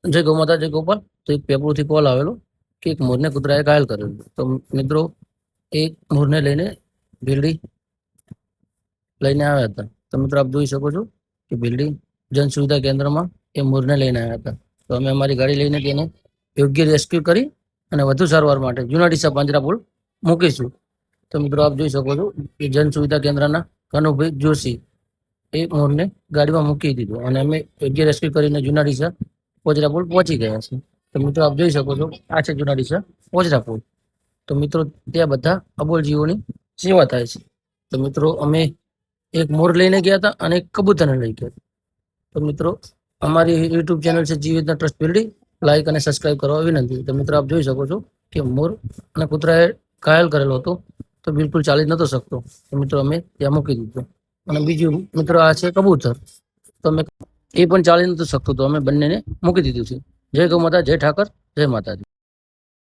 જય ગૌ માતા જય ગોપાલ. તો એક પેપરથી કોલ આવેલો કે એક મોરને કૂતરાએ ઘાયલ કરેલું. તો મિત્રો એક મોરને લઈને ભીલડી લઈને આવ્યા હતા. તો મિત્રો આપ જોઈ શકો છો કે ભીલડી જન સુવિધા કેન્દ્રમાં એ મોરને લઈને આવ્યા હતા. તો અમે અમારી ગાડી લઈને તેને યોગ્ય રેસ્ક્યુ કરી અને વધુ સારવાર માટે જુનાડીસા પાંજરાપોળ મૂકીશું. તો મિત્રો આપ જોઈ શકો છો કે જન સુવિધા કેન્દ્રના કનુભાઈ જોશી એ મોરને ગાડીમાં મૂકી દીધું અને અમે યોગ્ય રેસ્ક્યુ કરીને જુનાડીસા પોજરાપોળ પહોંચી ગયા છે. તો મિત્રો આપ જોઈ શકો છો આ છે જુનાડીસા પોજરાપોળ. તો મિત્રો ત્યાં બધા અબોલ જીવોની સેવા થાય છે. તો મિત્રો અમે એક મોર લઈને ગયા હતા અને એક કબૂતરને લઈ ગયા હતા. તો મિત્રો અમારી યુટ્યુબ ચેનલ છે જીવિતના ટ્રસ્ટ બિલ્ડિંગ, લાઈક અને સબસ્ક્રાઇબ કરવા વિનંતી. તો મિત્રો આપ જોઈ શકો છો કે મોર અને કૂતરાએ ઘાયલ કરેલો હતો, તો બિલકુલ ચાલી નતો શકતો. તો મિત્રો અમે ત્યાં મૂકી દીધો. અને બીજું મિત્રો આ છે કબૂતર. તો અમે એ પણ ચાલી નતું શકતું, તો અમે બંનેને મૂકી દીધું છે. જય ગૌ માતા, જય ઠાકર, જય માતાજી.